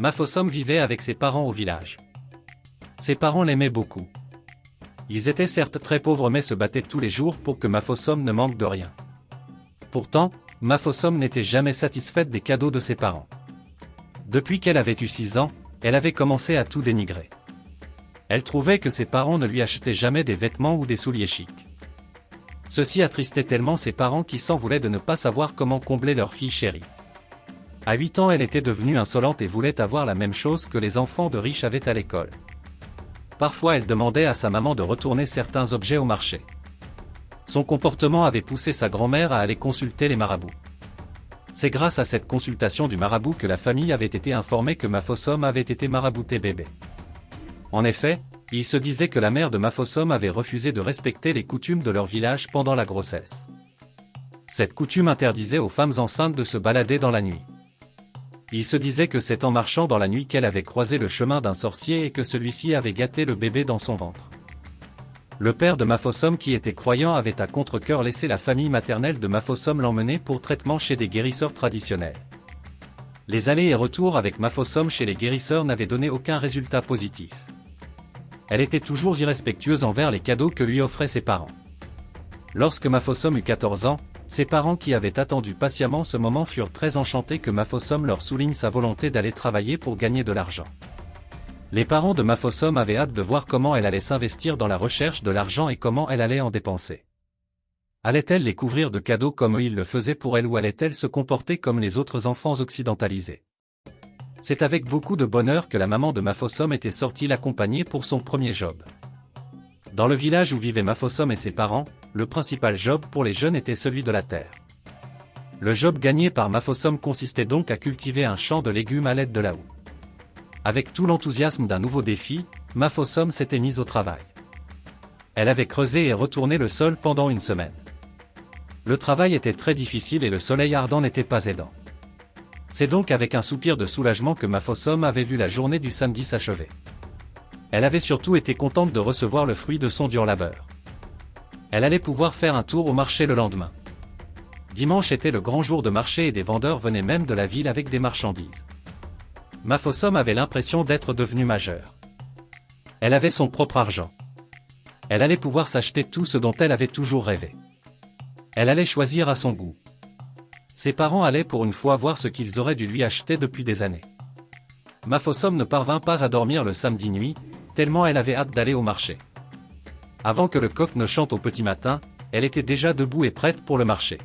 Mafosom vivait avec ses parents au village. Ses parents l'aimaient beaucoup. Ils étaient certes très pauvres mais se battaient tous les jours pour que Mafosom ne manque de rien. Pourtant, Mafosom n'était jamais satisfaite des cadeaux de ses parents. Depuis qu'elle avait eu 6 ans, elle avait commencé à tout dénigrer. Elle trouvait que ses parents ne lui achetaient jamais des vêtements ou des souliers chics. Ceci attristait tellement ses parents qui s'en voulaient de ne pas savoir comment combler leur fille chérie. À 8 ans elle était devenue insolente et voulait avoir la même chose que les enfants de riches avaient à l'école. Parfois elle demandait à sa maman de retourner certains objets au marché. Son comportement avait poussé sa grand-mère à aller consulter les marabouts. C'est grâce à cette consultation du marabout que la famille avait été informée que Mafosom avait été maraboutée bébé. En effet, il se disait que la mère de Mafosom avait refusé de respecter les coutumes de leur village pendant la grossesse. Cette coutume interdisait aux femmes enceintes de se balader dans la nuit. Il se disait que c'est en marchant dans la nuit qu'elle avait croisé le chemin d'un sorcier et que celui-ci avait gâté le bébé dans son ventre. Le père de Mafosom qui était croyant avait à contre-cœur laissé la famille maternelle de Mafosom l'emmener pour traitement chez des guérisseurs traditionnels. Les allers et retours avec Mafosom chez les guérisseurs n'avaient donné aucun résultat positif. Elle était toujours irrespectueuse envers les cadeaux que lui offraient ses parents. Lorsque Mafosom eut 14 ans, ses parents qui avaient attendu patiemment ce moment furent très enchantés que Mafosom leur souligne sa volonté d'aller travailler pour gagner de l'argent. Les parents de Mafosom avaient hâte de voir comment elle allait s'investir dans la recherche de l'argent et comment elle allait en dépenser. Allait-elle les couvrir de cadeaux comme eux ils le faisaient pour elle ou allait-elle se comporter comme les autres enfants occidentalisés? C'est avec beaucoup de bonheur que la maman de Mafosom était sortie l'accompagner pour son premier job. Dans le village où vivaient Mafosom et ses parents, le principal job pour les jeunes était celui de la terre. Le job gagné par Mafosom consistait donc à cultiver un champ de légumes à l'aide de la houe. Avec tout l'enthousiasme d'un nouveau défi, Mafosom s'était mise au travail. Elle avait creusé et retourné le sol pendant une semaine. Le travail était très difficile et le soleil ardent n'était pas aidant. C'est donc avec un soupir de soulagement que Mafosom avait vu la journée du samedi s'achever. Elle avait surtout été contente de recevoir le fruit de son dur labeur. Elle allait pouvoir faire un tour au marché le lendemain. Dimanche était le grand jour de marché et des vendeurs venaient même de la ville avec des marchandises. Mafosom avait l'impression d'être devenue majeure. Elle avait son propre argent. Elle allait pouvoir s'acheter tout ce dont elle avait toujours rêvé. Elle allait choisir à son goût. Ses parents allaient pour une fois voir ce qu'ils auraient dû lui acheter depuis des années. Mafosom ne parvint pas à dormir le samedi nuit, tellement elle avait hâte d'aller au marché. Avant que le coq ne chante au petit matin, elle était déjà debout et prête pour le marché.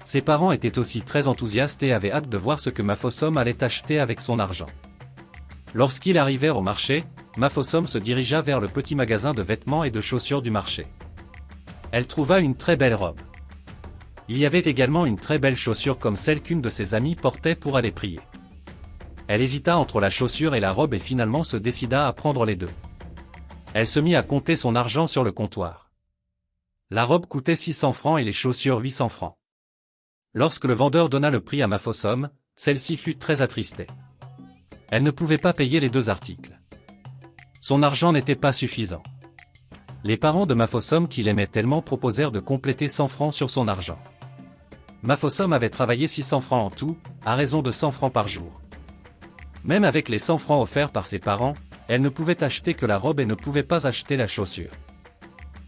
Ses parents étaient aussi très enthousiastes et avaient hâte de voir ce que Mafosom allait acheter avec son argent. Lorsqu'ils arrivèrent au marché, Mafosom se dirigea vers le petit magasin de vêtements et de chaussures du marché. Elle trouva une très belle robe. Il y avait également une très belle chaussure comme celle qu'une de ses amies portait pour aller prier. Elle hésita entre la chaussure et la robe et finalement se décida à prendre les deux. Elle se mit à compter son argent sur le comptoir. La robe coûtait 600 francs et les chaussures 800 francs. Lorsque le vendeur donna le prix à Mafosom, celle-ci fut très attristée. Elle ne pouvait pas payer les deux articles. Son argent n'était pas suffisant. Les parents de Mafosom qui l'aimaient tellement proposèrent de compléter 100 francs sur son argent. Mafosom avait travaillé 600 francs en tout, à raison de 100 francs par jour. Même avec les 100 francs offerts par ses parents, elle ne pouvait acheter que la robe et ne pouvait pas acheter la chaussure.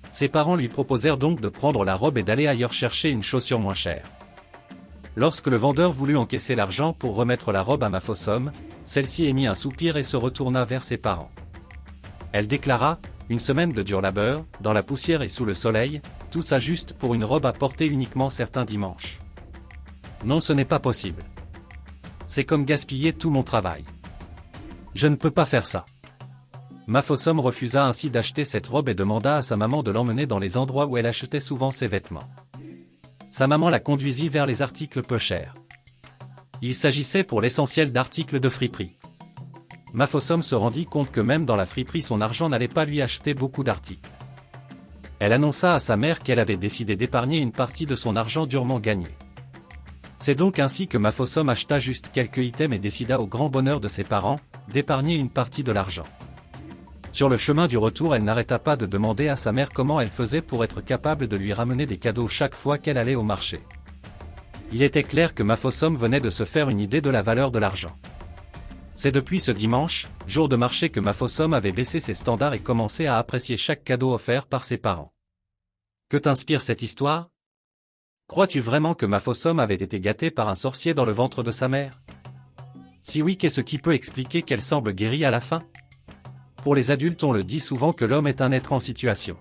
Ses parents lui proposèrent donc de prendre la robe et d'aller ailleurs chercher une chaussure moins chère. Lorsque le vendeur voulut encaisser l'argent pour remettre la robe à Mafosom, celle-ci émit un soupir et se retourna vers ses parents. Elle déclara, une semaine de dur labeur, dans la poussière et sous le soleil, tout ça juste pour une robe à porter uniquement certains dimanches. Non, ce n'est pas possible. C'est comme gaspiller tout mon travail. Je ne peux pas faire ça. Mafosom refusa ainsi d'acheter cette robe et demanda à sa maman de l'emmener dans les endroits où elle achetait souvent ses vêtements. Sa maman la conduisit vers les articles peu chers. Il s'agissait pour l'essentiel d'articles de friperie. Mafosom se rendit compte que même dans la friperie son argent n'allait pas lui acheter beaucoup d'articles. Elle annonça à sa mère qu'elle avait décidé d'épargner une partie de son argent durement gagné. C'est donc ainsi que Mafosom acheta juste quelques items et décida au grand bonheur de ses parents, d'épargner une partie de l'argent. Sur le chemin du retour elle n'arrêta pas de demander à sa mère comment elle faisait pour être capable de lui ramener des cadeaux chaque fois qu'elle allait au marché. Il était clair que Mafosom venait de se faire une idée de la valeur de l'argent. C'est depuis ce dimanche, jour de marché, que Mafosom avait baissé ses standards et commencé à apprécier chaque cadeau offert par ses parents. Que t'inspire cette histoire? Crois-tu vraiment que Mafosom avait été gâtée par un sorcier dans le ventre de sa mère? Si oui, qu'est-ce qui peut expliquer qu'elle semble guérie à la fin? Pour les adultes, on le dit souvent que l'homme est un être en situation.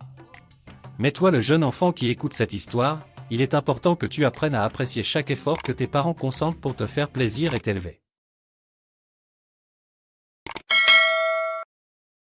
Mais toi, le jeune enfant qui écoute cette histoire, il est important que tu apprennes à apprécier chaque effort que tes parents consentent pour te faire plaisir et t'élever.